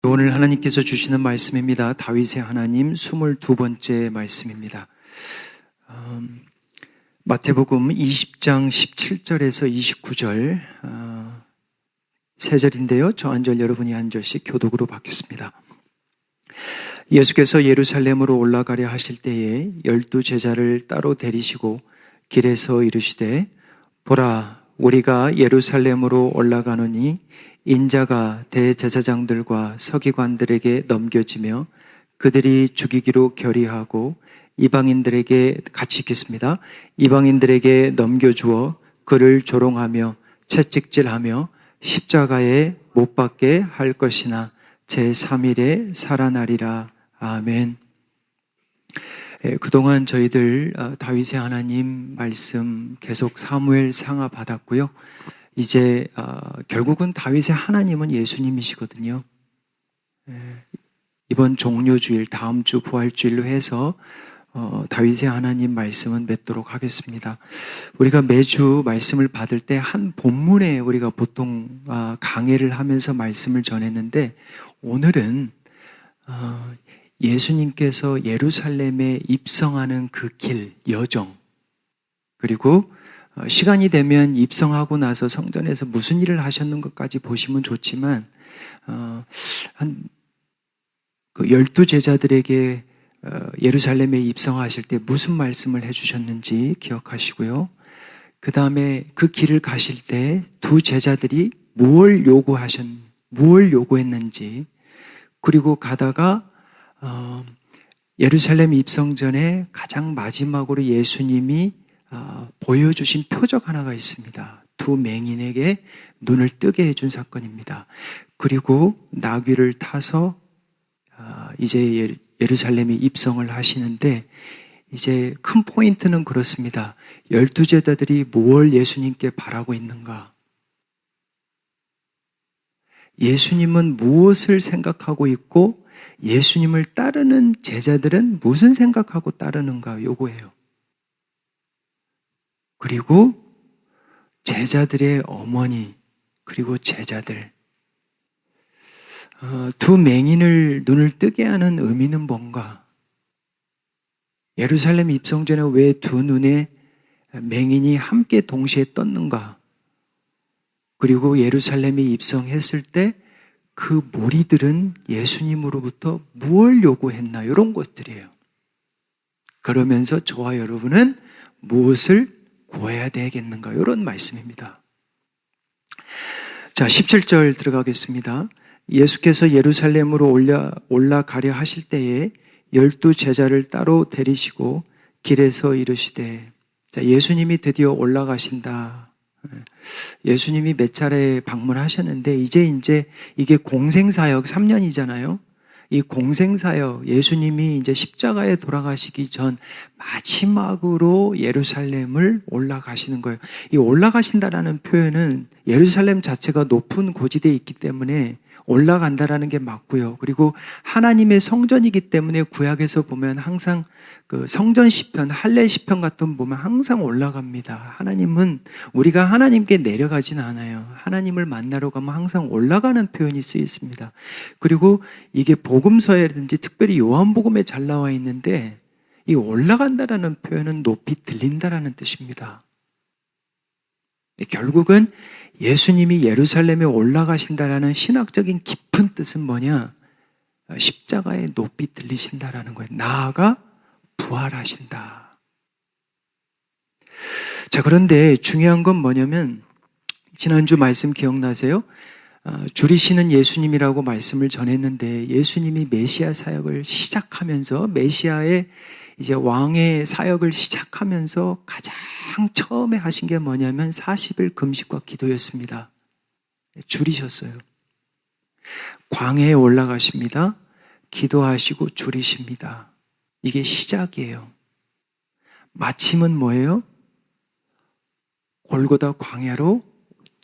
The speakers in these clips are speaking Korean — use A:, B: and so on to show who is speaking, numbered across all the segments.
A: 오늘 하나님께서 주시는 말씀입니다. 다윗의 하나님 22번째 말씀입니다. 마태복음 20장 17절에서 29절 세 절인데요. 저 한 절 여러분이 한 절씩 교독으로 받겠습니다. 예수께서 예루살렘으로 올라가려 하실 때에 12 제자를 따로 데리시고 길에서 이르시되 보라 우리가 예루살렘으로 올라가노니 인자가 대제사장들과 서기관들에게 넘겨지며 그들이 죽이기로 결의하고 이방인들에게 같이 읽겠습니다. 이방인들에게 넘겨주어 그를 조롱하며 채찍질하며 십자가에 못 박게 할 것이나 제3일에 살아나리라. 아멘. 그동안 저희들 다윗의 하나님 말씀 계속 사무엘 상하 받았고요. 이제 결국은 다윗의 하나님은 예수님이시거든요. 이번 종료주일, 다음 주 부활주일로 해서 다윗의 하나님 말씀은 맺도록 하겠습니다. 우리가 매주 말씀을 받을 때 한 본문에 우리가 보통 강해를 하면서 말씀을 전했는데 오늘은 예수님께서 예루살렘에 입성하는 그 길, 여정, 그리고 시간이 되면 입성하고 나서 성전에서 무슨 일을 하셨는 것까지 보시면 좋지만 그 12 제자들에게 예루살렘에 입성하실 때 무슨 말씀을 해주셨는지 기억하시고요. 그 다음에 그 길을 가실 때 두 제자들이 무엇을 요구했는지, 그리고 가다가 예루살렘 입성 전에 가장 마지막으로 예수님이 보여주신 표적 하나가 있습니다. 두 맹인에게 눈을 뜨게 해준 사건입니다. 그리고 나귀를 타서 이제 예루살렘에 입성을 하시는데 이제 큰 포인트는 그렇습니다. 12 제자들이 뭘 예수님께 바라고 있는가? 예수님은 무엇을 생각하고 있고 예수님을 따르는 제자들은 무슨 생각하고 따르는가? 요거예요. 그리고 제자들의 어머니, 그리고 제자들. 두 맹인을 눈을 뜨게 하는 의미는 뭔가? 예루살렘 입성 전에 왜 두 눈에 맹인이 함께 동시에 떴는가? 그리고 예루살렘에 입성했을 때 그 무리들은 예수님으로부터 무엇을 요구했나? 이런 것들이에요. 그러면서 저와 여러분은 무엇을 구해야 되겠는가? 이런 말씀입니다. 자, 17절 들어가겠습니다. 예수께서 예루살렘으로 올라가려 하실 때에 12 제자를 따로 데리시고 길에서 이르시되, 자, 예수님이 드디어 올라가신다. 예수님이 몇 차례 방문하셨는데 이제 이게 공생사역 3년이잖아요. 이 공생사역, 예수님이 이제 십자가에 돌아가시기 전 마지막으로 예루살렘을 올라가시는 거예요. 이 올라가신다라는 표현은 예루살렘 자체가 높은 고지대에 있기 때문에 올라간다라는 게 맞고요. 그리고 하나님의 성전이기 때문에 구약에서 보면 항상 그 성전 시편, 할례 시편 같은 거 보면 항상 올라갑니다. 하나님은 우리가 하나님께 내려가진 않아요. 하나님을 만나러 가면 항상 올라가는 표현이 쓰여 있습니다. 그리고 이게 복음서에든지 특별히 요한복음에 잘 나와 있는데 이 올라간다라는 표현은 높이 들린다라는 뜻입니다. 결국은 예수님이 예루살렘에 올라가신다라는 신학적인 깊은 뜻은 뭐냐? 십자가에 높이 들리신다라는 거예요. 나아가 부활하신다. 자, 그런데 중요한 건 뭐냐면 지난주 말씀 기억나세요? 줄이시는 예수님이라고 말씀을 전했는데 예수님이 메시아 사역을 시작하면서 메시아의 이제 왕의 사역을 시작하면서 가장 처음에 하신 게 뭐냐면 40일 금식과 기도였습니다. 줄이셨어요. 광야에 올라가십니다. 기도하시고 줄이십니다. 이게 시작이에요. 마침은 뭐예요? 골고다 광야로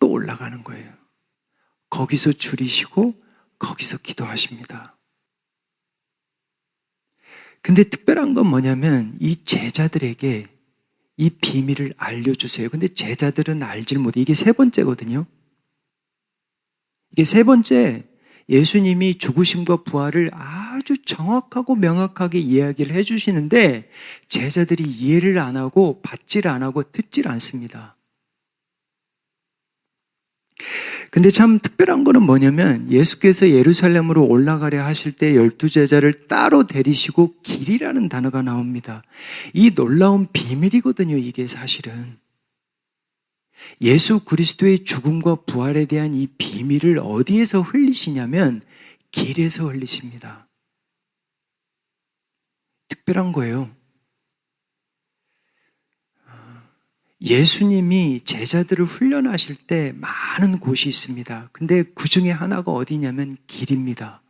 A: 또 올라가는 거예요. 거기서 줄이시고 거기서 기도하십니다. 근데 특별한 건 뭐냐면 이 제자들에게 이 비밀을 알려주세요. 근데 제자들은 알질 못해. 이게 세 번째거든요. 이게 세 번째, 예수님이 죽으심과 부활을 아주 정확하고 명확하게 이야기를 해주시는데 제자들이 이해를 안 하고 받질 안 하고 듣질 않습니다. 근데 참 특별한 거는 뭐냐면 예수께서 예루살렘으로 올라가려 하실 때 12제자를 따로 데리시고 길이라는 단어가 나옵니다. 이 놀라운 비밀이거든요, 이게 사실은. 예수 그리스도의 죽음과 부활에 대한 이 비밀을 어디에서 흘리시냐면 길에서 흘리십니다. 특별한 거예요. 예수님이 제자들을 훈련하실 때 많은 곳이 있습니다. 근데 그 중에 하나가 어디냐면 길입니다.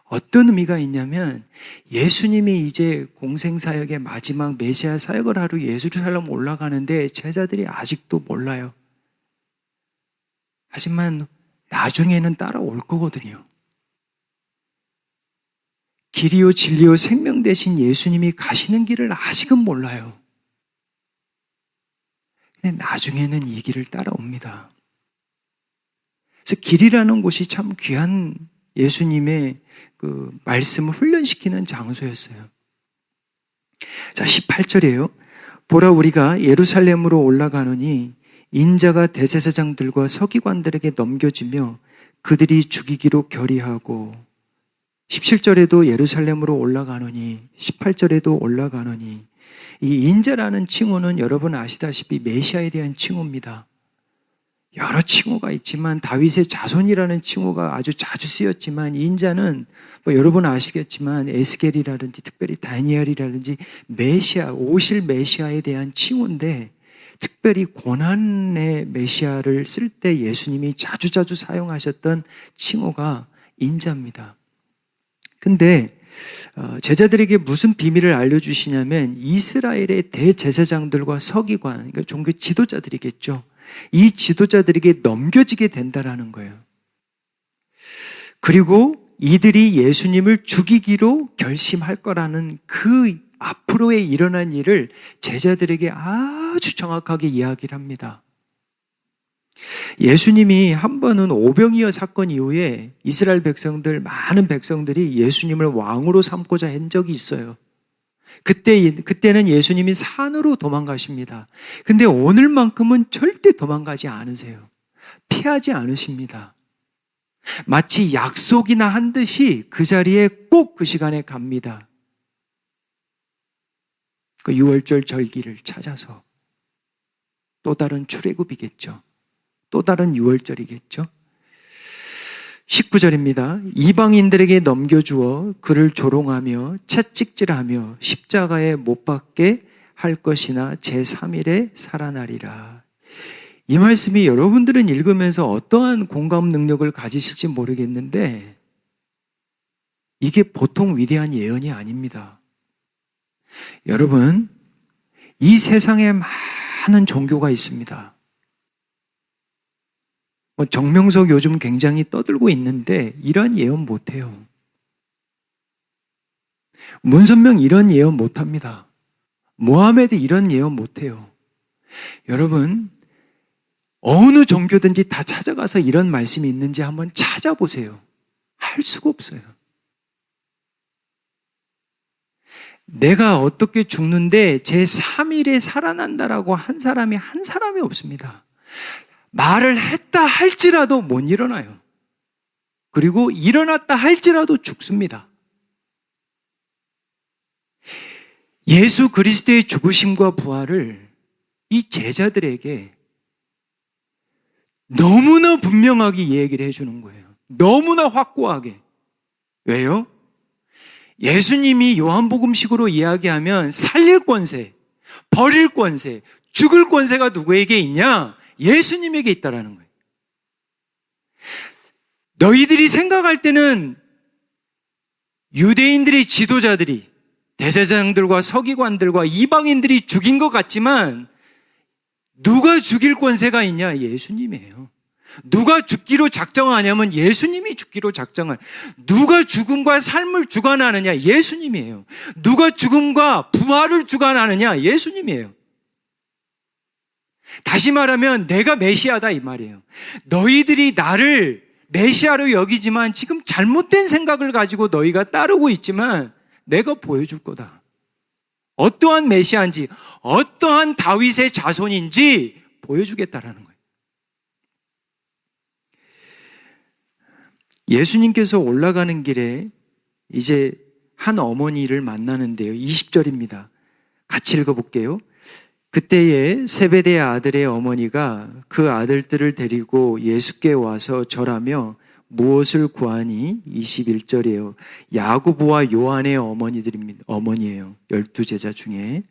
A: 어떤 의미가 있냐면 예수님이 이제 공생사역의 마지막 메시아 사역을 하러 예루살렘 올라가는데 제자들이 아직도 몰라요. 하지만 나중에는 따라올 거거든요. 길이요 진리요 생명 대신 예수님이 가시는 길을 아직은 몰라요. 근데 나중에는 이 길을 따라옵니다. 그래서 길이라는 곳이 참 귀한 예수님의 그 말씀을 훈련시키는 장소였어요. 자, 18절이에요. 보라, 우리가 예루살렘으로 올라가노니 인자가 대제사장들과 서기관들에게 넘겨지며 그들이 죽이기로 결의하고, 17절에도 예루살렘으로 올라가노니, 18절에도 올라가노니, 이 인자라는 칭호는 여러분 아시다시피 메시아에 대한 칭호입니다. 여러 칭호가 있지만 다윗의 자손이라는 칭호가 아주 자주 쓰였지만 인자는 뭐 여러분 아시겠지만 에스겔이라든지 특별히 다니엘이라든지 메시아, 오실 메시아에 대한 칭호인데 특별히 고난의 메시아를 쓸 때 예수님이 자주자주 사용하셨던 칭호가 인자입니다. 근데 제자들에게 무슨 비밀을 알려주시냐면 이스라엘의 대제사장들과 서기관, 그러니까 종교 지도자들이겠죠. 이 지도자들에게 넘겨지게 된다라는 거예요. 그리고 이들이 예수님을 죽이기로 결심할 거라는 그 앞으로에 일어난 일을 제자들에게 아주 정확하게 이야기를 합니다. 예수님이 한 번은 오병이어 사건 이후에 이스라엘 백성들, 많은 백성들이 예수님을 왕으로 삼고자 한 적이 있어요. 그때는 예수님이 산으로 도망가십니다. 근데 오늘만큼은 절대 도망가지 않으세요. 피하지 않으십니다. 마치 약속이나 한 듯이 그 자리에 꼭 그 시간에 갑니다. 그 유월절 절기를 찾아서 또 다른 출애굽이겠죠. 또 다른 유월절이겠죠. 19절입니다. 이방인들에게 넘겨주어 그를 조롱하며 채찍질하며 십자가에 못 박게 할 것이나 제3일에 살아나리라. 이 말씀이 여러분들은 읽으면서 어떠한 공감 능력을 가지실지 모르겠는데 이게 보통 위대한 예언이 아닙니다. 여러분, 이 세상에 많은 종교가 있습니다. 정명석 요즘 굉장히 떠들고 있는데 이런 예언 못해요. 문선명 이런 예언 못합니다. 모하메드 이런 예언 못해요. 여러분, 어느 종교든지 다 찾아가서 이런 말씀이 있는지 한번 찾아보세요. 할 수가 없어요. 내가 어떻게 죽는데 제3일에 살아난다라고 한 사람이 없습니다. 말을 했다 할지라도 못 일어나요. 그리고 일어났다 할지라도 죽습니다. 예수 그리스도의 죽으심과 부활을 이 제자들에게 너무나 분명하게 얘기를 해주는 거예요. 너무나 확고하게. 왜요? 예수님이 요한복음식으로 이야기하면 살릴 권세, 버릴 권세, 죽을 권세가 누구에게 있냐? 예수님에게 있다라는 거예요. 너희들이 생각할 때는 유대인들의 지도자들이 대제사장들과 서기관들과 이방인들이 죽인 것 같지만 누가 죽일 권세가 있냐? 예수님이에요. 누가 죽기로 작정하냐면 예수님이 죽기로 작정할. 누가 죽음과 삶을 주관하느냐? 예수님이에요. 누가 죽음과 부활을 주관하느냐? 예수님이에요. 다시 말하면 내가 메시아다 이 말이에요. 너희들이 나를 메시아로 여기지만 지금 잘못된 생각을 가지고 너희가 따르고 있지만 내가 보여줄 거다. 어떠한 메시아인지, 어떠한 다윗의 자손인지 보여주겠다라는 거예요. 예수님께서 올라가는 길에 이제 한 어머니를 만나는데요. 20절입니다. 같이 읽어볼게요. 그때에 세베대의 아들의 어머니가 그 아들들을 데리고 예수께 와서 절하며 무엇을 구하니? 21절이에요. 야고보와 요한의 어머니예요. 12제자 중에.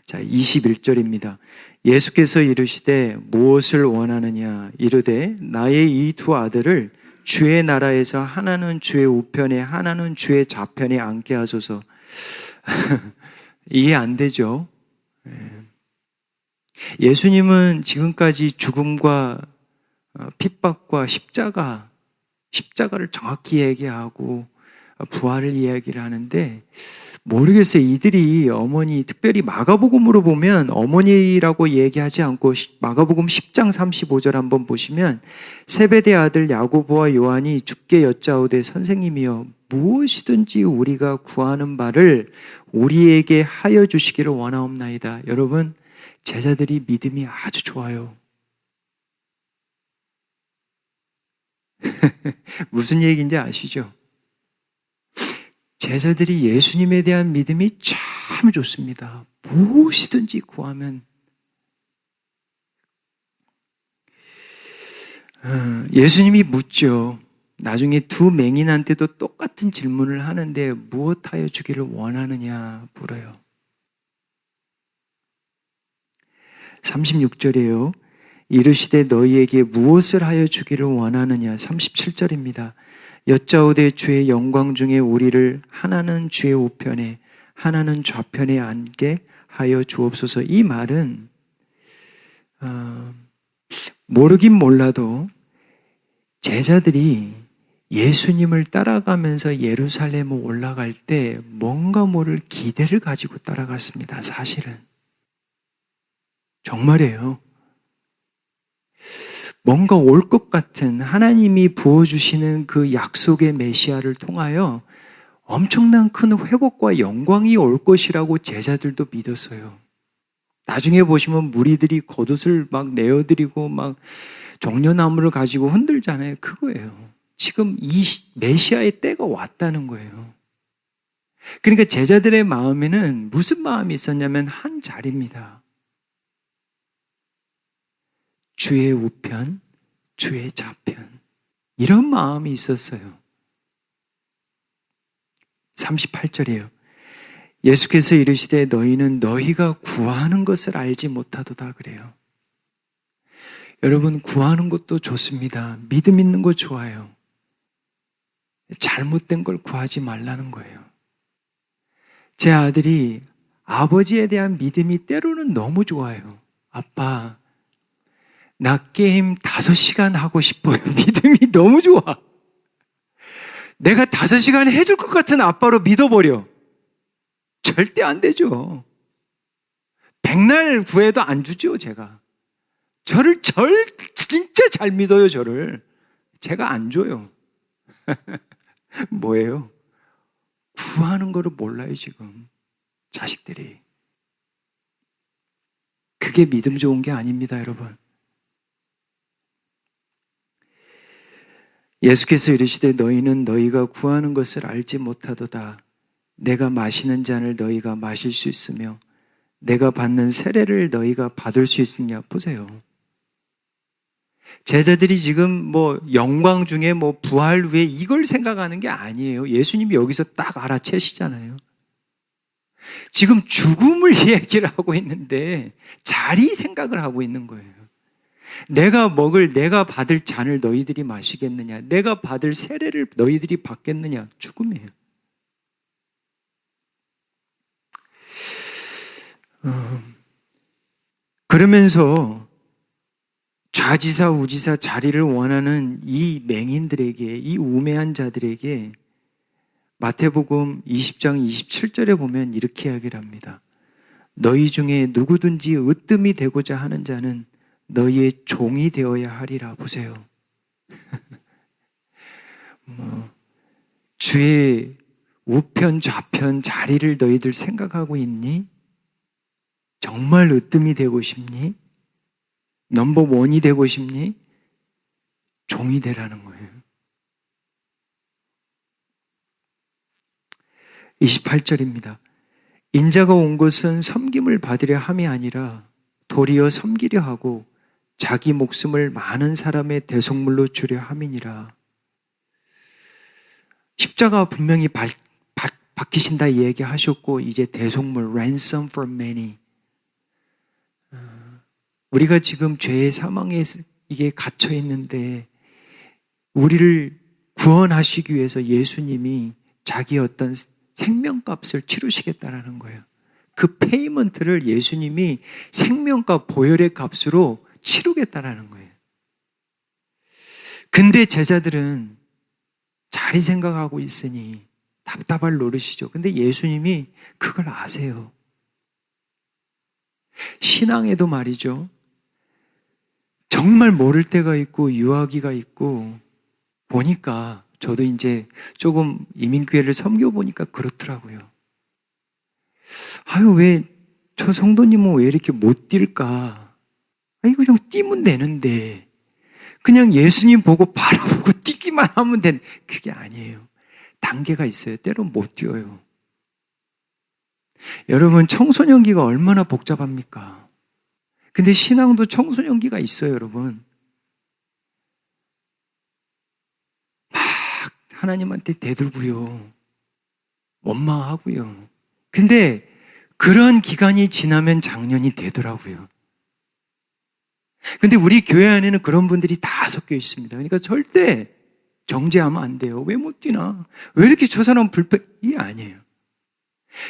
A: 자, 21절입니다. 예수께서 이르시되 무엇을 원하느냐? 이르되 나의 이 두 아들을 주의 나라에서 하나는 주의 우편에 하나는 주의 좌편에 앉게 하소서. 이해 안 되죠? 예수님은 지금까지 죽음과 핍박과 십자가를 정확히 얘기하고 부활을 이야기를 하는데 모르겠어요. 이들이 어머니, 특별히 마가복음으로 보면 어머니라고 얘기하지 않고 마가복음 10장 35절 한번 보시면 세베대 아들 야고보와 요한이 주께 여짜오되 선생님이여 무엇이든지 우리가 구하는 바를 우리에게 하여 주시기를 원하옵나이다. 여러분, 제자들이 믿음이 아주 좋아요. 무슨 얘기인지 아시죠? 제자들이 예수님에 대한 믿음이 참 좋습니다. 무엇이든지 구하면. 예수님이 묻죠. 나중에 두 맹인한테도 똑같은 질문을 하는데 무엇하여 주기를 원하느냐 물어요. 36절이에요. 이르시되 너희에게 무엇을 하여 주기를 원하느냐. 37절입니다. 여짜오되 주의 영광 중에 우리를 하나는 주의 우편에 하나는 좌편에 앉게 하여 주옵소서. 이 말은 모르긴 몰라도 제자들이 예수님을 따라가면서 예루살렘을 올라갈 때 뭔가 모를 기대를 가지고 따라갔습니다. 사실은 정말이에요. 뭔가 올 것 같은 하나님이 부어주시는 그 약속의 메시아를 통하여 엄청난 큰 회복과 영광이 올 것이라고 제자들도 믿었어요. 나중에 보시면 무리들이 겉옷을 막 내어드리고 막 종려나무를 가지고 흔들잖아요. 그거예요. 지금 이 메시아의 때가 왔다는 거예요. 그러니까 제자들의 마음에는 무슨 마음이 있었냐면 한 자리입니다. 주의 우편, 주의 좌편. 이런 마음이 있었어요. 38절이에요. 예수께서 이르시되 너희는 너희가 구하는 것을 알지 못하도다 그래요. 여러분, 구하는 것도 좋습니다. 믿음 있는 거 좋아요. 잘못된 걸 구하지 말라는 거예요. 제 아들이 아버지에 대한 믿음이 때로는 너무 좋아요. 아빠, 나 게임 5시간 하고 싶어요. 믿음이 너무 좋아. 내가 5시간 해줄 것 같은 아빠로 믿어버려. 절대 안 되죠. 백날 구해도 안 주죠, 제가. 저를 진짜 잘 믿어요, 저를. 제가 안 줘요. 뭐예요? 구하는 거를 몰라요, 지금. 자식들이. 그게 믿음 좋은 게 아닙니다, 여러분. 예수께서 이르시되 너희는 너희가 구하는 것을 알지 못하도다. 내가 마시는 잔을 너희가 마실 수 있으며 내가 받는 세례를 너희가 받을 수 있느냐. 보세요. 제자들이 지금 영광 중에 부활 후에 이걸 생각하는 게 아니에요. 예수님이 여기서 딱 알아채시잖아요. 지금 죽음을 얘기를 하고 있는데 자리 생각을 하고 있는 거예요. 내가 받을 잔을 너희들이 마시겠느냐? 내가 받을 세례를 너희들이 받겠느냐? 죽음이에요. 그러면서 좌지사 우지사 자리를 원하는 이 맹인들에게, 이 우매한 자들에게 마태복음 20장 27절에 보면 이렇게 이야기를 합니다. 너희 중에 누구든지 으뜸이 되고자 하는 자는 너희의 종이 되어야 하리라. 보세요. 주의 우편 좌편 자리를 너희들 생각하고 있니? 정말 으뜸이 되고 싶니? 넘버 원이 되고 싶니? 종이 되라는 거예요. 28절입니다. 인자가 온 것은 섬김을 받으려 함이 아니라 도리어 섬기려 하고 자기 목숨을 많은 사람의 대속물로 주려 함이니라. 십자가 분명히 박히신다 얘기하셨고 이제 대속물, ransom for many. 우리가 지금 죄의 사망에 이게 갇혀 있는데 우리를 구원하시기 위해서 예수님이 자기 어떤 생명값을 치르시겠다라는 거예요. 그 페이먼트를 예수님이 생명값, 보혈의 값으로 치르겠다라는 거예요. 근데 제자들은 자리 생각하고 있으니 답답할 노릇이죠. 근데 예수님이 그걸 아세요. 신앙에도 말이죠. 정말 모를 때가 있고 유아기가 있고 보니까 저도 이제 조금 이민교회를 섬겨보니까 그렇더라고요. 아유, 왜 저 성도님은 왜 이렇게 못 뛸까? 아니, 그냥 뛰면 되는데 그냥 예수님 보고 바라보고 뛰기만 하면 되는 그게 아니에요. 단계가 있어요. 때론 못 뛰어요. 여러분, 청소년기가 얼마나 복잡합니까? 근데 신앙도 청소년기가 있어요, 여러분. 막 하나님한테 대들고요. 원망하고요. 근데 그런 기간이 지나면 장년이 되더라고요. 근데 우리 교회 안에는 그런 분들이 다 섞여 있습니다. 그러니까 절대 정죄하면 안 돼요. 왜 못 뛰나? 왜 이렇게 저 사람 이게 아니에요.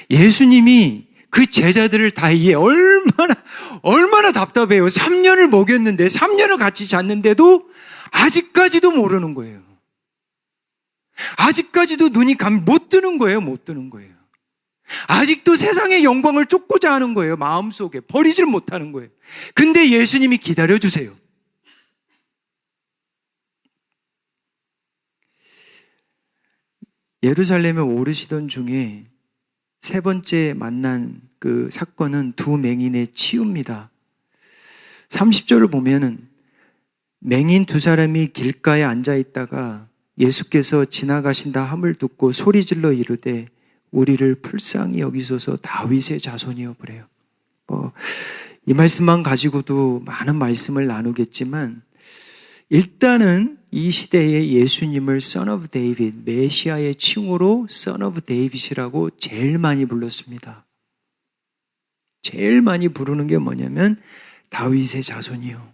A: 예수님이 그 제자들을 다 이해 얼마나 답답해요. 3년을 먹였는데 3년을 같이 잤는데도 아직까지도 모르는 거예요. 아직까지도 눈이 못 뜨는 거예요. 못 뜨는 거예요. 아직도 세상의 영광을 쫓고자 하는 거예요. 마음속에 버리질 못하는 거예요. 근데 예수님이 기다려주세요. 예루살렘에 오르시던 중에 세 번째 만난 그 사건은 두 맹인의 치유입니다. 30절을 보면은 맹인 두 사람이 길가에 앉아 있다가 예수께서 지나가신다 함을 듣고 소리질러 이르되 우리를 불쌍히 여기소서 다윗의 자손이여 그래요. 이 말씀만 가지고도 많은 말씀을 나누겠지만 일단은 이 시대에 예수님을 Son of David, 메시아의 칭호로 Son of David이라고 제일 많이 불렀습니다. 제일 많이 부르는 게 뭐냐면 다윗의 자손이요.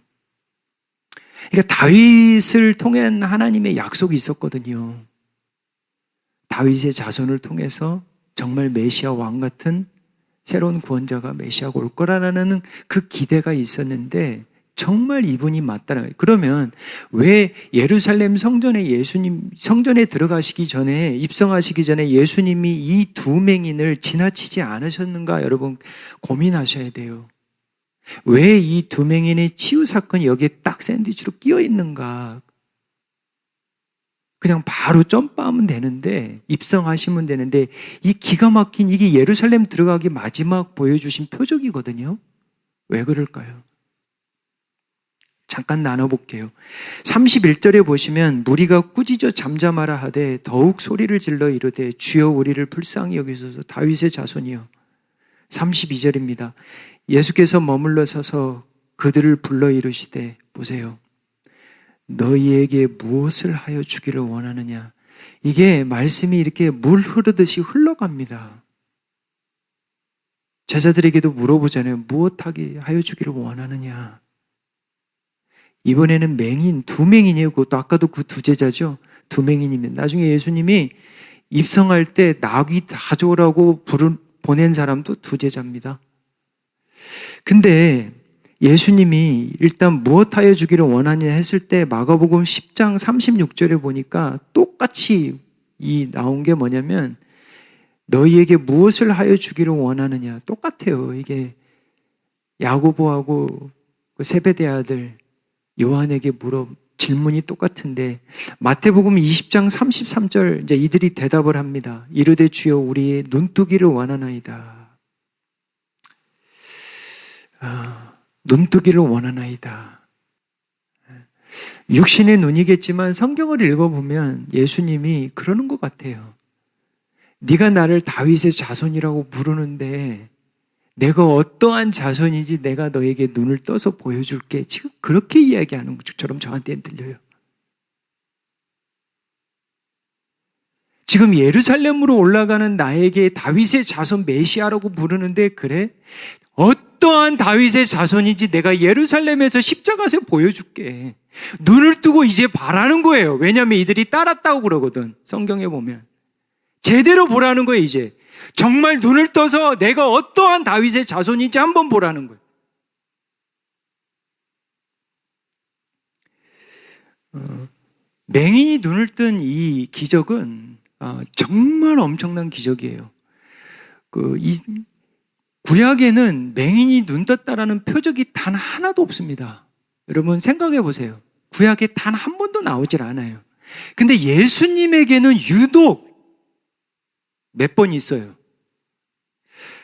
A: 그러니까 다윗을 통한 하나님의 약속이 있었거든요. 다윗의 자손을 통해서 정말 메시아 왕 같은 새로운 구원자가 메시아가 올 거라는 그 기대가 있었는데 정말 이분이 맞다는 거예요. 그러면 왜 예루살렘 성전에 성전에 들어가시기 전에 입성하시기 전에 예수님이 이 두 맹인을 지나치지 않으셨는가 여러분 고민하셔야 돼요. 왜 이 두 맹인의 치유 사건이 여기에 딱 샌드위치로 끼어 있는가? 그냥 바로 점프하면 되는데 입성하시면 되는데 이 기가 막힌 이게 예루살렘 들어가기 마지막 보여주신 표적이거든요. 왜 그럴까요? 잠깐 나눠볼게요. 31절에 보시면 무리가 꾸짖어 잠잠하라 하되 더욱 소리를 질러 이르되 주여 우리를 불쌍히 여기소서 다윗의 자손이여. 32절입니다. 예수께서 머물러 서서 그들을 불러 이르시되 보세요. 너희에게 무엇을 하여 주기를 원하느냐. 이게 말씀이 이렇게 물 흐르듯이 흘러갑니다. 제자들에게도 물어보잖아요. 무엇하게 하여 주기를 원하느냐. 이번에는 맹인, 두 맹인이에요. 그것도 아까도 그 두 제자죠. 두 맹인입니다. 나중에 예수님이 입성할 때 나귀 가져오라고 보낸 사람도 두 제자입니다. 근데 예수님이 일단 무엇하여 주기를 원하냐 했을 때 마가복음 10장 36절에 보니까 똑같이 나온 게 뭐냐면 너희에게 무엇을 하여 주기를 원하느냐. 똑같아요. 이게 야고보하고 그 세베대 아들 요한에게 질문이 똑같은데 마태복음 20장 33절 이제 이들이 대답을 합니다. 이르되 주여 우리의 눈뜨기를 원하나이다. 눈뜨기를 원하나이다. 육신의 눈이겠지만 성경을 읽어보면 예수님이 그러는 것 같아요. 네가 나를 다윗의 자손이라고 부르는데 내가 어떠한 자손인지 내가 너에게 눈을 떠서 보여줄게. 지금 그렇게 이야기하는 것처럼 저한테는 들려요. 지금 예루살렘으로 올라가는 나에게 다윗의 자손 메시아라고 부르는데 그래? 어떠한 다윗의 자손인지 내가 예루살렘에서 십자가에서 보여줄게. 눈을 뜨고 이제 바라는 거예요. 왜냐하면 이들이 따랐다고 그러거든. 성경에 보면. 제대로 보라는 거예요, 이제. 정말 눈을 떠서 내가 어떠한 다윗의 자손인지 한번 보라는 거예요. 맹인이 눈을 뜬 이 기적은 정말 엄청난 기적이에요. 구약에는 맹인이 눈 떴다라는 표적이 단 하나도 없습니다. 여러분 생각해 보세요. 구약에 단 한 번도 나오질 않아요. 근데 예수님에게는 유독 몇 번 있어요.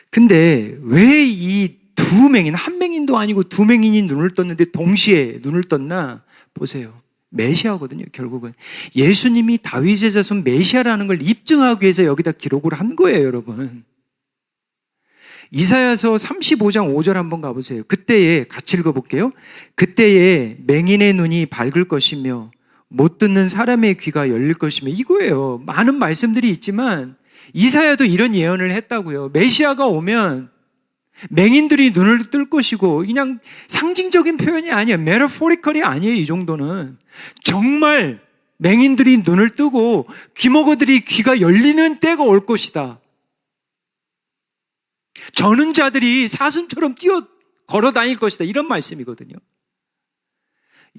A: 근데 왜 이 두 맹인, 한 맹인도 아니고 두 맹인이 눈을 떴는데 동시에 눈을 떴나? 보세요. 메시아거든요, 결국은. 예수님이 다윗의 자손 메시아라는 걸 입증하기 위해서 여기다 기록을 한 거예요, 여러분. 이사야서 35장 5절 한번 가보세요. 그때에, 같이 읽어볼게요. 그때에 맹인의 눈이 밝을 것이며 못 듣는 사람의 귀가 열릴 것이며, 이거예요. 많은 말씀들이 있지만 이사야도 이런 예언을 했다고요. 메시아가 오면 맹인들이 눈을 뜰 것이고, 그냥 상징적인 표현이 아니에요. 메타포리컬이 아니에요. 이 정도는 정말 맹인들이 눈을 뜨고 귀머거들이 귀가 열리는 때가 올 것이다. 저는 자들이 사슴처럼 뛰어 걸어 다닐 것이다. 이런 말씀이거든요.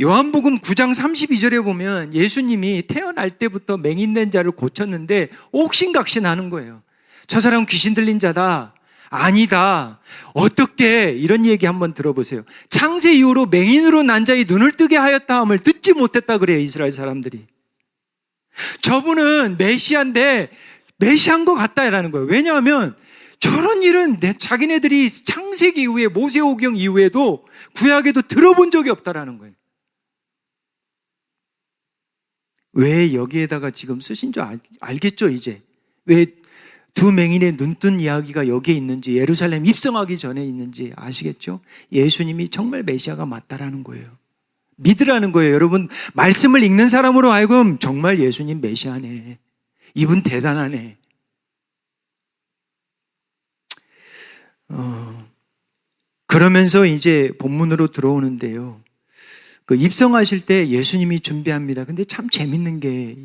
A: 요한복음 9장 32절에 보면 예수님이 태어날 때부터 맹인된 자를 고쳤는데 옥신각신하는 거예요. 저 사람은 귀신 들린 자다. 아니다. 어떻게? 이런 얘기 한번 들어보세요. 창세 이후로 맹인으로 난 자의 눈을 뜨게 하였다 함을 듣지 못했다 그래요, 이스라엘 사람들이. 저분은 메시아인데 메시아인 것 같다라는 거예요. 왜냐하면 저런 일은 자기네들이 창세기 이후에 모세오경 이후에도 구약에도 들어본 적이 없다라는 거예요. 왜 여기에다가 지금 쓰신 줄 알겠죠, 이제? 왜 두 맹인의 눈뜬 이야기가 여기에 있는지, 예루살렘 입성하기 전에 있는지 아시겠죠? 예수님이 정말 메시아가 맞다라는 거예요. 믿으라는 거예요. 여러분, 말씀을 읽는 사람으로 하여금 정말 예수님 메시아네. 이분 대단하네. 그러면서 이제 본문으로 들어오는데요. 입성하실 때 예수님이 준비합니다. 근데 참 재밌는 게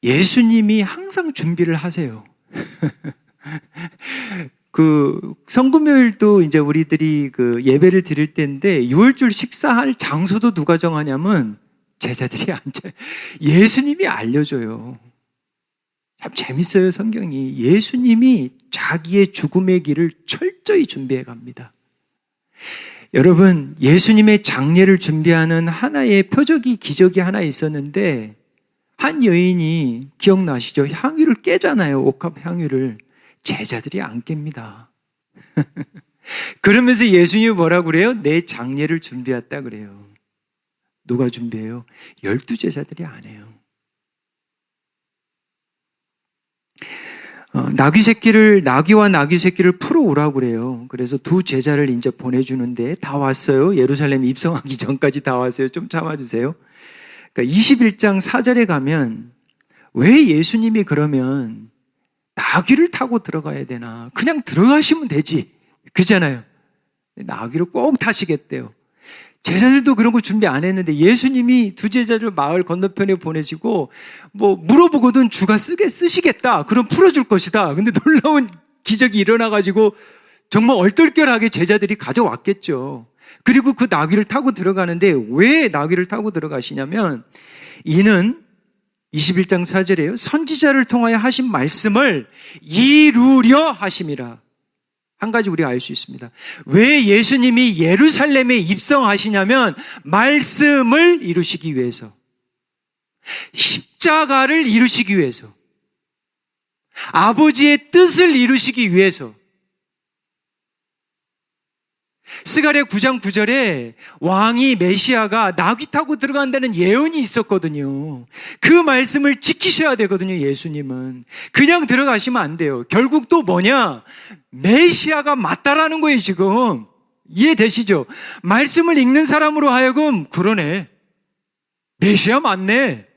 A: 예수님이 항상 준비를 하세요. 성금요일도 이제 우리들이 예배를 드릴 때인데 유월절 식사할 장소도 누가 정하냐면 제자들이 앉아요. 예수님이 알려줘요. 참 재밌어요, 성경이. 예수님이 자기의 죽음의 길을 철저히 준비해 갑니다. 여러분, 예수님의 장례를 준비하는 하나의 표적이, 기적이 하나 있었는데, 한 여인이 기억나시죠? 향유를 깨잖아요, 옥합 향유를. 제자들이 안 깹니다. 그러면서 예수님이 뭐라고 그래요? 내 장례를 준비했다 그래요. 누가 준비해요? 12제자들이 안 해요. 나귀와 나귀 새끼를 풀어오라고 그래요. 그래서 두 제자를 이제 보내주는데 다 왔어요. 예루살렘 입성하기 전까지 다 왔어요. 좀 참아주세요. 그러니까 21장 4절에 가면 왜 예수님이 그러면 나귀를 타고 들어가야 되나? 그냥 들어가시면 되지. 그잖아요. 나귀를 꼭 타시겠대요. 제자들도 그런 거 준비 안 했는데 예수님이 두 제자를 마을 건너편에 보내시고 물어보거든. 주가 쓰시겠다. 그럼 풀어줄 것이다. 근데 놀라운 기적이 일어나가지고 정말 얼떨결하게 제자들이 가져왔겠죠. 그리고 그 나귀를 타고 들어가는데 왜 나귀를 타고 들어가시냐면 이는 21장 4절에요. 선지자를 통하여 하신 말씀을 이루려 하심이라. 한 가지 우리가 알 수 있습니다. 왜 예수님이 예루살렘에 입성하시냐면 말씀을 이루시기 위해서, 십자가를 이루시기 위해서, 아버지의 뜻을 이루시기 위해서. 스가랴 9장 9절에 왕이 메시아가 나귀 타고 들어간다는 예언이 있었거든요. 그 말씀을 지키셔야 되거든요. 예수님은 그냥 들어가시면 안 돼요. 결국 또 뭐냐? 메시아가 맞다라는 거예요. 지금 이해되시죠? 말씀을 읽는 사람으로 하여금 그러네, 메시아 맞네.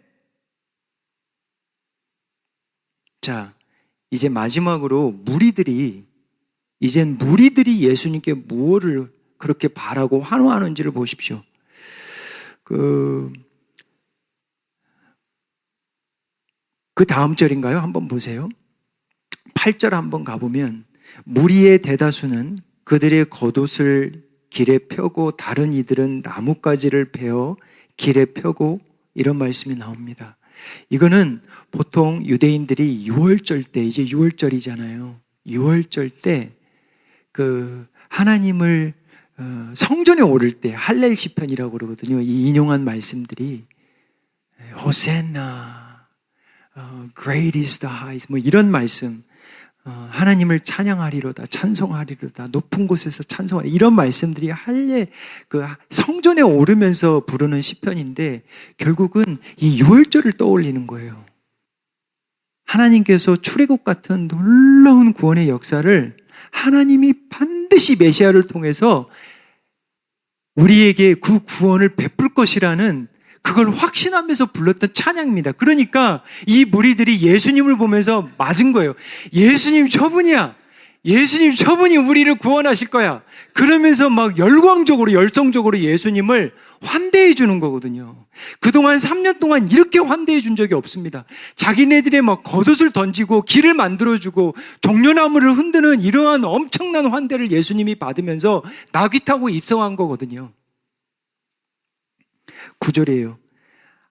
A: 자, 이제 마지막으로 이젠 무리들이 예수님께 무엇을 그렇게 바라고 환호하는지를 보십시오. 그 다음 절인가요? 한번 보세요. 8절 한번 가보면 무리의 대다수는 그들의 겉옷을 길에 펴고 다른 이들은 나뭇가지를 베어 길에 펴고, 이런 말씀이 나옵니다. 이거는 보통 유대인들이 6월절 때, 이제 6월절이잖아요. 6월절 때 하나님을 성전에 오를 때 할렐 시편이라고 그러거든요. 이 인용한 말씀들이 호세나, great is the highest, 뭐 이런 말씀, 하나님을 찬양하리로다, 찬송하리로다, 높은 곳에서 찬송하리, 이런 말씀들이 성전에 오르면서 부르는 시편인데, 결국은 이 6월절을 떠올리는 거예요. 하나님께서 출애굽 같은 놀라운 구원의 역사를 하나님이 반드시 메시아를 통해서 우리에게 그 구원을 베풀 것이라는, 그걸 확신하면서 불렀던 찬양입니다. 그러니까 이 무리들이 예수님을 보면서 맞은 거예요. 예수님 저분이야. 예수님 저분이 우리를 구원하실 거야. 그러면서 막 열성적으로 예수님을 환대해 주는 거거든요. 그동안 3년 동안 이렇게 환대해 준 적이 없습니다. 자기네들의 막 겉옷을 던지고 길을 만들어주고 종려나무를 흔드는 이러한 엄청난 환대를 예수님이 받으면서 나귀 타고 입성한 거거든요. 9절이에요.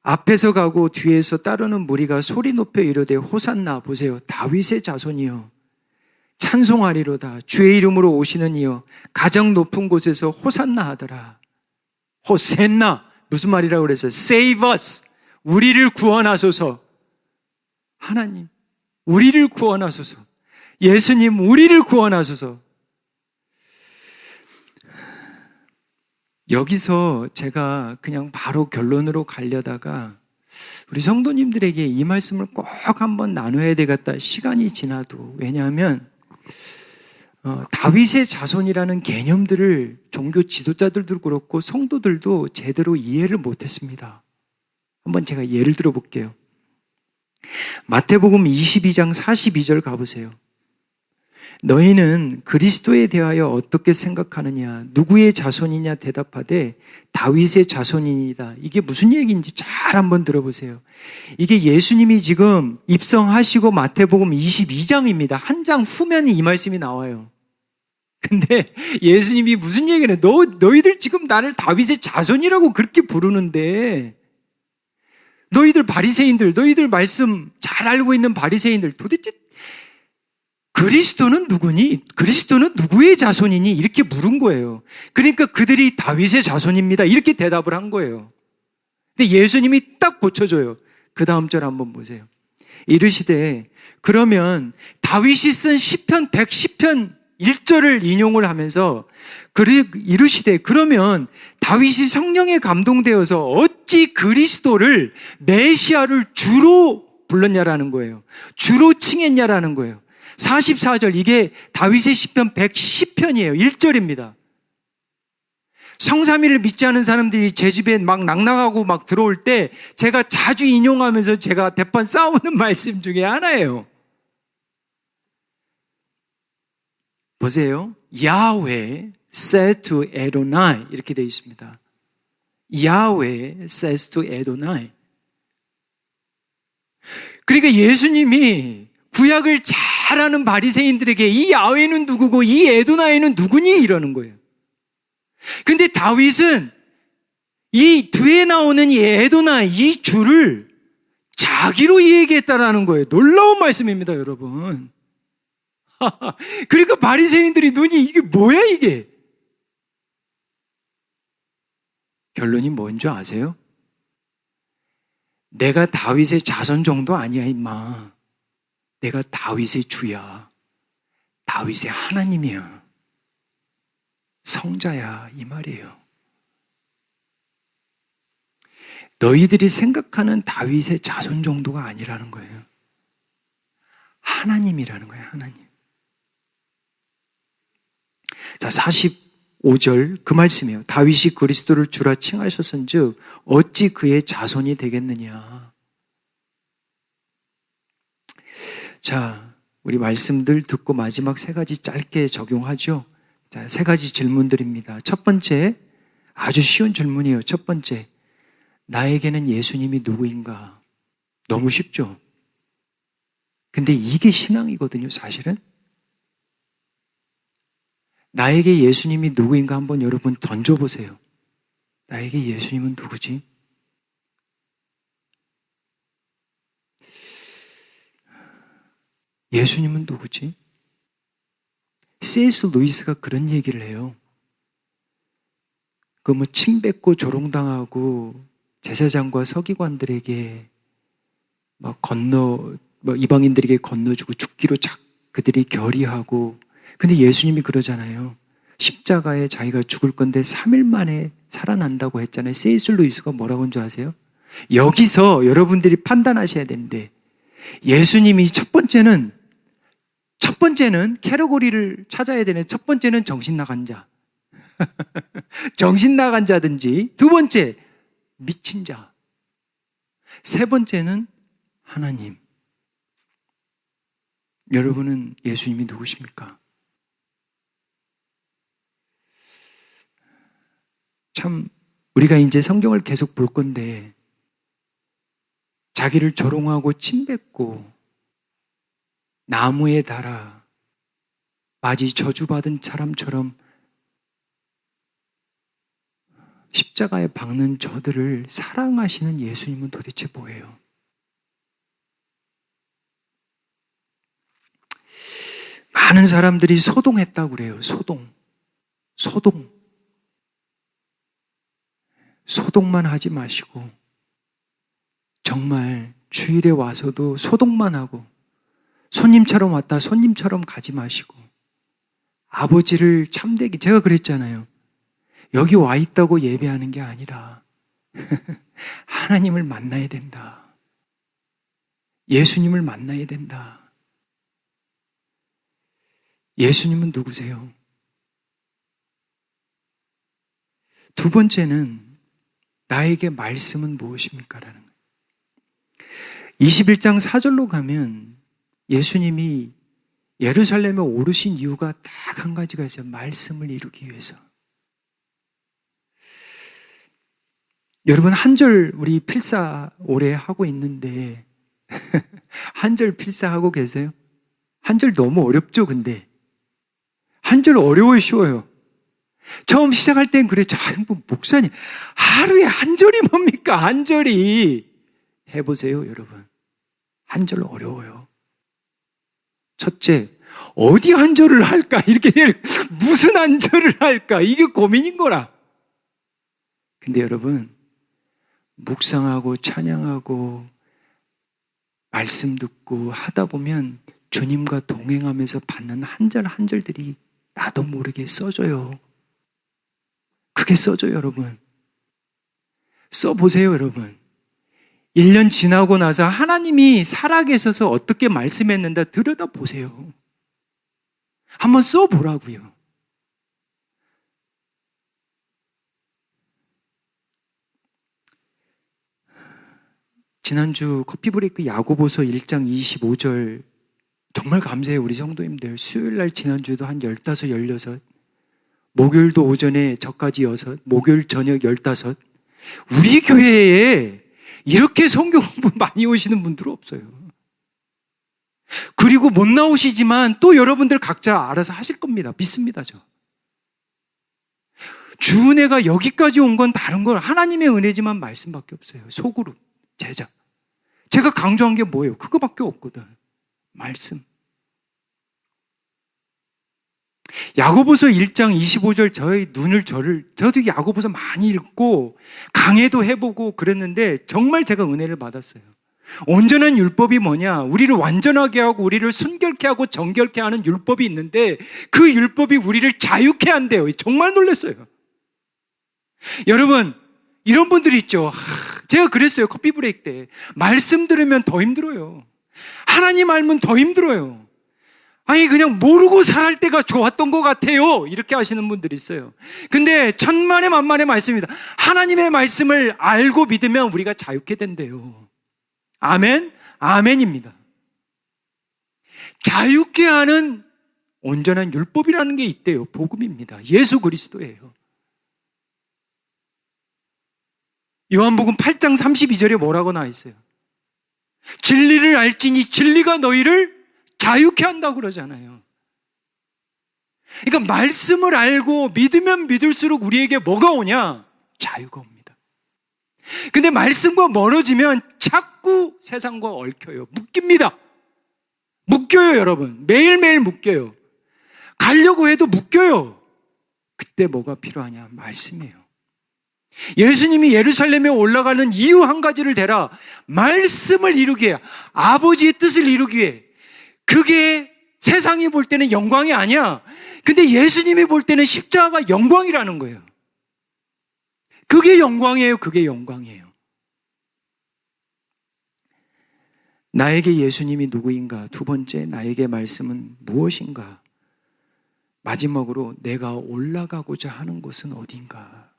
A: 앞에서 가고 뒤에서 따르는 무리가 소리 높여 이르되 호산나, 보세요. 다윗의 자손이여 찬송하리로다. 주의 이름으로 오시는 이여 가장 높은 곳에서 호산나 하더라. 호센나, 무슨 말이라고 그랬어요? Save us, 우리를 구원하소서. 하나님, 우리를 구원하소서. 예수님, 우리를 구원하소서. 여기서 제가 그냥 바로 결론으로 가려다가 우리 성도님들에게 이 말씀을 꼭 한번 나눠야 되겠다, 시간이 지나도. 왜냐하면 다윗의 자손이라는 개념들을 종교 지도자들도 그렇고 성도들도 제대로 이해를 못했습니다. 한번 제가 예를 들어 볼게요. 마태복음 22장 42절 가보세요. 너희는 그리스도에 대하여 어떻게 생각하느냐? 누구의 자손이냐? 대답하되 다윗의 자손이니이다. 이게 무슨 얘기인지 잘 한번 들어보세요. 이게 예수님이 지금 입성하시고 마태복음 22장입니다. 한 장 후면 이 말씀이 나와요. 근데 예수님이 무슨 얘기를 해? 너희들 지금 나를 다윗의 자손이라고 그렇게 부르는데, 너희들 바리새인들, 너희들 말씀 잘 알고 있는 바리새인들, 도대체 그리스도는 누구니? 그리스도는 누구의 자손이니? 이렇게 물은 거예요. 그러니까 그들이 다윗의 자손입니다, 이렇게 대답을 한 거예요. 근데 예수님이 딱 고쳐줘요. 그 다음 절 한번 보세요. 이르시되, 그러면 다윗이 쓴 시편 110편 1절을 인용을 하면서 이르시되, 그러면 다윗이 성령에 감동되어서 어찌 그리스도를, 메시아를 주로 불렀냐라는 거예요. 주로 칭했냐라는 거예요. 44절, 이게 다윗의 시편 110편이에요. 1절입니다. 성삼위를 믿지 않은 사람들이 제 집에 막 낙낙하고 막 들어올 때 제가 자주 인용하면서 제가 대판 싸우는 말씀 중에 하나예요. 보세요. Yahweh said to Adonai, 이렇게 되어 있습니다. Yahweh says to Adonai. 그러니까 예수님이 구약을 잘 아는 바리새인들에게 이 야훼는 누구고 이 에도나이는 누구니? 이러는 거예요. 근데 다윗은 이 뒤에 나오는 이 에도나이, 이 주를 자기로 얘기했다라는 거예요. 놀라운 말씀입니다, 여러분. 그러니까 바리새인들이 눈이 이게 뭐야 이게? 결론이 뭔지 아세요? 내가 다윗의 자손 정도 아니야 임마. 내가 다윗의 주야. 다윗의 하나님이야. 성자야 이 말이에요. 너희들이 생각하는 다윗의 자손 정도가 아니라는 거예요. 하나님이라는 거예요. 하나님. 자, 45절 그 말씀이에요. 다윗이 그리스도를 주라 칭하셨은즉 어찌 그의 자손이 되겠느냐. 자, 우리 말씀들 듣고 마지막 세 가지 짧게 적용하죠. 자, 세 가지 질문들입니다. 첫 번째, 아주 쉬운 질문이에요. 첫 번째, 나에게는 예수님이 누구인가? 너무 쉽죠? 근데 이게 신앙이거든요, 사실은. 나에게 예수님이 누구인가 한번 여러분 던져보세요. 나에게 예수님은 누구지? 예수님은 누구지? C.S. 루이스가 그런 얘기를 해요. 그 뭐 침뱉고 조롱당하고 제사장과 서기관들에게 이방인들에게 건너주고 죽기로 그들이 결의하고, 근데 예수님이 그러잖아요. 십자가에 자기가 죽을 건데 3일 만에 살아난다고 했잖아요. C.S. 루이스가 뭐라고 한 줄 아세요? 여기서 여러분들이 판단하셔야 되는데, 예수님이 첫 번째는 캐러고리를 찾아야 되네. 첫 번째는 정신 나간 자. 정신 나간 자든지, 두 번째, 미친 자. 세 번째는 하나님. 여러분은 예수님이 누구십니까? 참, 우리가 이제 성경을 계속 볼 건데, 자기를 조롱하고 침뱉고, 나무에 달아, 마치 저주받은 사람처럼 십자가에 박는 저들을 사랑하시는 예수님은 도대체 뭐예요? 많은 사람들이 소동했다고 그래요. 소동만 하지 마시고 정말 주일에 와서도 소동만 하고 손님처럼 왔다 손님처럼 가지 마시고 아버지를 참되게, 제가 그랬잖아요. 여기 와 있다고 예배하는 게 아니라 하나님을 만나야 된다. 예수님을 만나야 된다. 예수님은 누구세요? 두 번째는 나에게 말씀은 무엇입니까? 라는 거예요. 21장 4절로 가면 예수님이 예루살렘에 오르신 이유가 딱 한 가지가 있어요. 말씀을 이루기 위해서. 여러분, 한절 우리 필사 올해 하고 있는데 한절 필사하고 계세요? 한절 너무 어렵죠, 근데? 한절 어려워요, 쉬워요? 처음 시작할 땐 그랬죠. 목사님, 하루에 한 절이 뭡니까? 한 절이. 해보세요, 여러분. 한 절 어려워요. 첫째, 어디 한 절을 할까? 이렇게 무슨 한 절을 할까? 이게 고민인 거라. 근데 여러분, 묵상하고 찬양하고 말씀 듣고 하다 보면 주님과 동행하면서 받는 한 절 한 절들이 나도 모르게 써져요. 그게 써져요, 여러분. 써보세요, 여러분. 1년 지나고 나서 하나님이 살아계셔서 어떻게 말씀했는가 들여다보세요. 한번 써보라고요. 지난주 커피브레이크 야고보서 1장 25절 정말 감사해요. 우리 성도님들 수요일날 지난주에도 한 15, 16, 목요일도 오전에 저까지 6, 목요일 저녁 15. 우리 교회에 이렇게 성경 공부 많이 오시는 분들은 없어요. 그리고 못 나오시지만 또 여러분들 각자 알아서 하실 겁니다. 믿습니다, 저. 주 은혜가 여기까지 온 건 다른 걸 하나님의 은혜지만 말씀밖에 없어요. 소그룹, 제자. 제가 강조한 게 뭐예요? 그거밖에 없거든. 말씀. 야고보서 1장 25절 저도 야고보서 많이 읽고 강해도 해보고 그랬는데 정말 제가 은혜를 받았어요. 온전한 율법이 뭐냐? 우리를 완전하게 하고 우리를 순결케 하고 정결케 하는 율법이 있는데 그 율법이 우리를 자유케 한대요. 정말 놀랐어요. 여러분, 이런 분들이 있죠. 제가 그랬어요. 커피 브레이크 때. 말씀 들으면 더 힘들어요. 하나님 알면 더 힘들어요. 아니 그냥 모르고 살할 때가 좋았던 것 같아요. 이렇게 하시는 분들이 있어요. 근데 천만의 만만의 말씀입니다. 하나님의 말씀을 알고 믿으면 우리가 자유케 된대요. 아멘? 아멘입니다. 자유케 하는 온전한 율법이라는 게 있대요. 복음입니다. 예수 그리스도예요. 요한복음 8장 32절에 뭐라고 나와 있어요? 진리를 알지니 진리가 너희를 자유케 한다고 그러잖아요. 그러니까 말씀을 알고 믿으면 믿을수록 우리에게 뭐가 오냐? 자유가 옵니다. 근데 말씀과 멀어지면 자꾸 세상과 얽혀요. 묶입니다. 묶여요, 여러분. 매일매일 묶여요. 가려고 해도 묶여요. 그때 뭐가 필요하냐? 말씀이에요. 예수님이 예루살렘에 올라가는 이유 한 가지를 대라. 말씀을 이루기 위해, 아버지의 뜻을 이루기 위해. 그게 세상이 볼 때는 영광이 아니야. 근데 예수님이 볼 때는 십자가가 영광이라는 거예요. 그게 영광이에요. 그게 영광이에요. 나에게 예수님이 누구인가? 두 번째, 나에게 말씀은 무엇인가? 마지막으로 내가 올라가고자 하는 곳은 어딘가?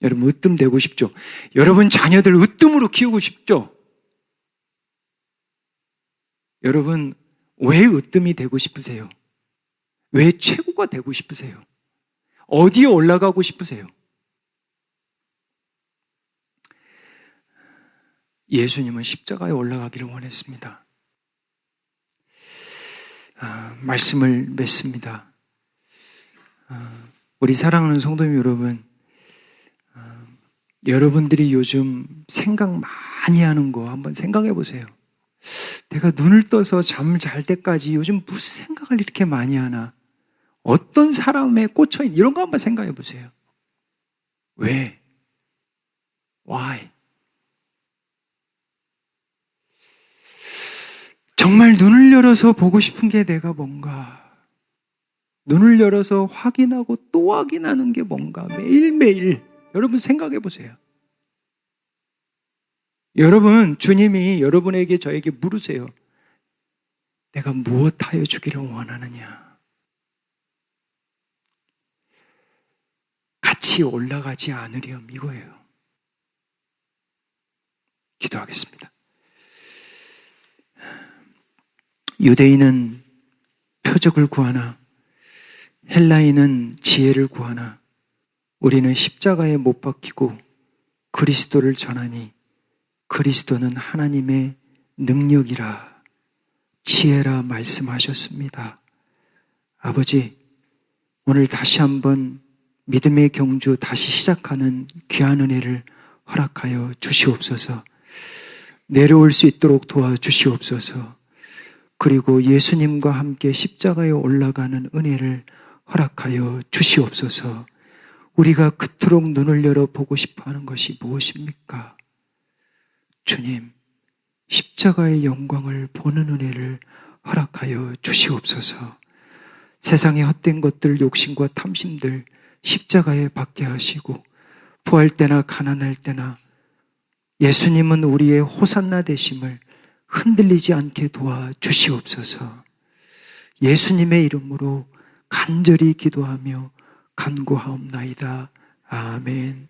A: 여러분 으뜸 되고 싶죠? 여러분 자녀들 으뜸으로 키우고 싶죠? 여러분 왜 으뜸이 되고 싶으세요? 왜 최고가 되고 싶으세요? 어디에 올라가고 싶으세요? 예수님은 십자가에 올라가기를 원했습니다. 말씀을 맺습니다. 우리 사랑하는 성도님 여러분, 여러분들이 요즘 생각 많이 하는 거 한번 생각해 보세요. 내가 눈을 떠서 잠을 잘 때까지 요즘 무슨 생각을 이렇게 많이 하나? 어떤 사람에 꽂혀있는 이런 거 한번 생각해 보세요. 왜? Why? 정말 눈을 열어서 보고 싶은 게 내가 뭔가? 눈을 열어서 확인하고 또 확인하는 게 뭔가? 매일매일 여러분 생각해 보세요. 여러분, 주님이 여러분에게 저에게 물으세요. 내가 무엇하여 주기를 원하느냐? 같이 올라가지 않으렴 이거예요. 기도하겠습니다. 유대인은 표적을 구하나 헬라인은 지혜를 구하나 우리는 십자가에 못 박히고 그리스도를 전하니 그리스도는 하나님의 능력이라 지혜라 말씀하셨습니다. 아버지, 오늘 다시 한번 믿음의 경주 다시 시작하는 귀한 은혜를 허락하여 주시옵소서. 내려올 수 있도록 도와주시옵소서. 그리고 예수님과 함께 십자가에 올라가는 은혜를 허락하여 주시옵소서. 우리가 그토록 눈을 열어 보고 싶어 하는 것이 무엇입니까? 주님, 십자가의 영광을 보는 은혜를 허락하여 주시옵소서. 세상의 헛된 것들, 욕심과 탐심들 십자가에 박게 하시고 부할 때나 가난할 때나 예수님은 우리의 호산나 되심을 흔들리지 않게 도와주시옵소서. 예수님의 이름으로 간절히 기도하며 간구하옵나이다. 아멘.